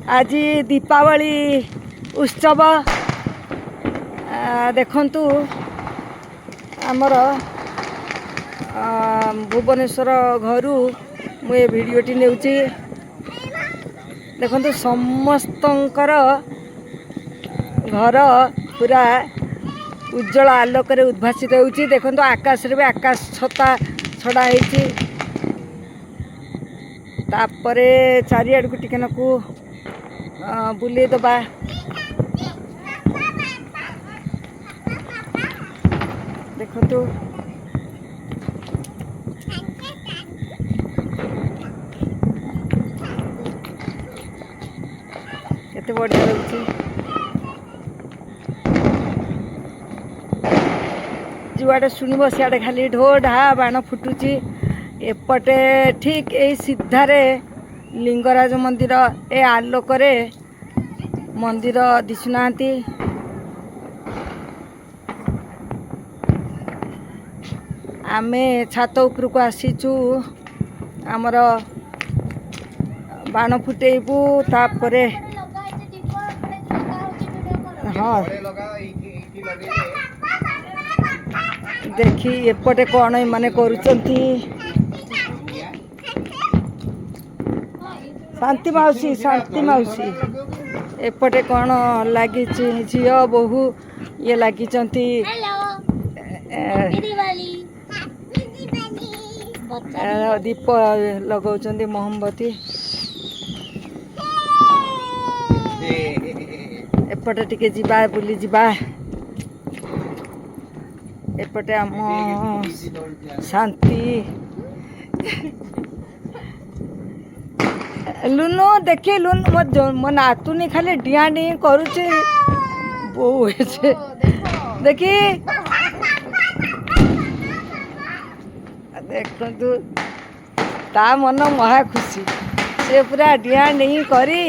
आज दीपावली उत्सव देखंतु आमर भुवनेश्वर घर मुझे भिडटी नेउची देखंतु समस्तंकर घर पूरा उज्जवल आलोक उद्भासित होउची देखंतु आकाश रे भी आकाश छता छड़ा होइची तापरे चारिआड को टिके नकु बुले दबा देखंतु केते बढ़िया लगुची जुआड़े शुणव सियाड़े खाली ढो ढा बाण फुटुची एपटे ठीक ए सीधारे लिंगराज मंदिर ए आलोक मंदिर दिशुना आमे छात उपरक आसीचु आमर बाण फुटेबू तापरे हाँ देखी एपटे कौन माने करुचंती शांति माउसी एपटे कौन लगी झील बहु ये लगी दीप लगौचंती मोमबत्ती एपटे टिके जिबा बुली जिबा एपटे आम शांति लुनु देखी लुनु मो नातुनी खाली डिया डी करुचे बो देखी देखु ता मन महा खुशी से पूरा डिया डी करी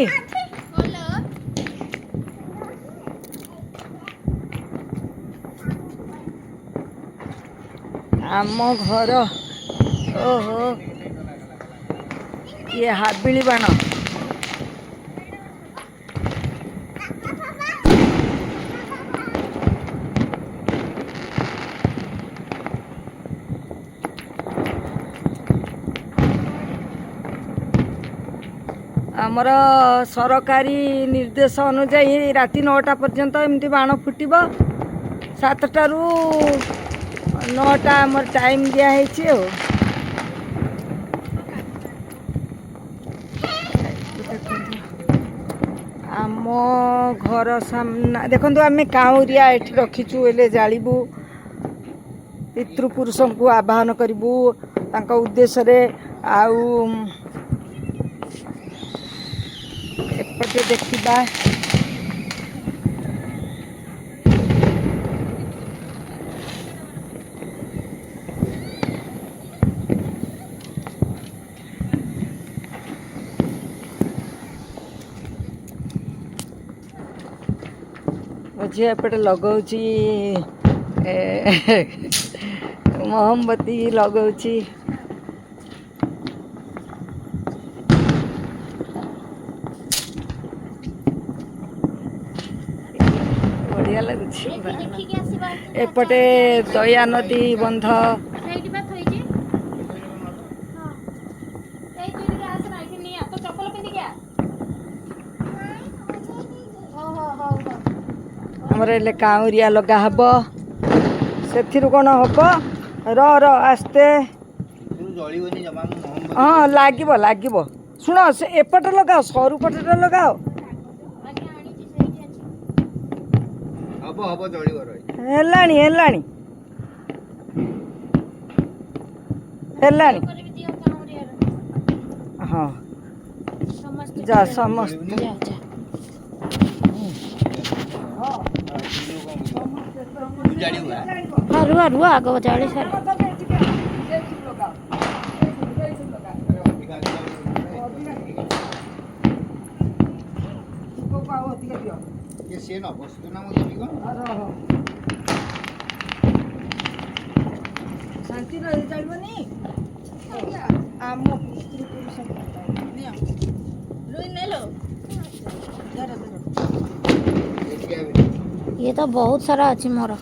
आम घर ओहो ये हाबिली बाण आमर सरकारी निर्देश अनुजाई राति 9टा पर्यंत एमती बाण फुटब 7टा रू 9टा आमर टाइम दिया आम घर सामना देखो आम काउरिया एठी रखीचु एले जालिबू पितृपुरुष को आवाहन करिबू तांका उद्देश्य रे आउ एपटे देखिबा झी एपटे लगौची मोमबत्ती लगौची बढ़िया लगुची एपटे दया नदी बंध हमर एले काउरिया लगा हब से कौन हम आस्ते हाँ लागिब लागिब शुण से एपटे लगाओ सरू पटे लगाओ हेलानी हेलानी हेलानी हाँ जा समस्त हाँ रुआ रुआ आग जाड़ी सारे शांति रही जाइबनी आम पितृपुरुष रुई नेलो तो बहुत सारा अच्छी मोर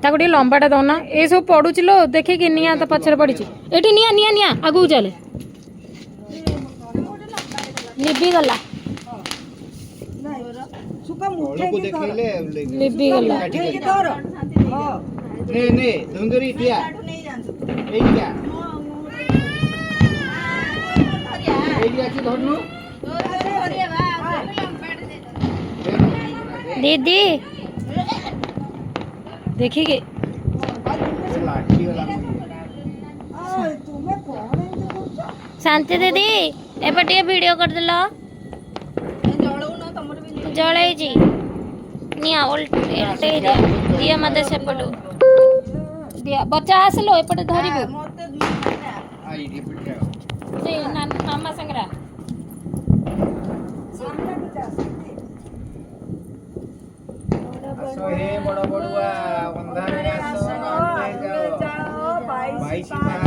ताको टे लंबाटा दौना ये सब पड़ुची लो देखे कि निया तो पछरे पड़ी एटी निया निया निया आगू चले लिबी गला लिबी गला दीदी देखिए शांति दीदी एपटे वीडियो कर दिल जड़े निया उल्टे दिया मत सेपटू दिया बच्चा आसलो एपटे धरिबो से मामा संगरा हे बड़ बड़ुआ अंधार में आसो, जाओ 22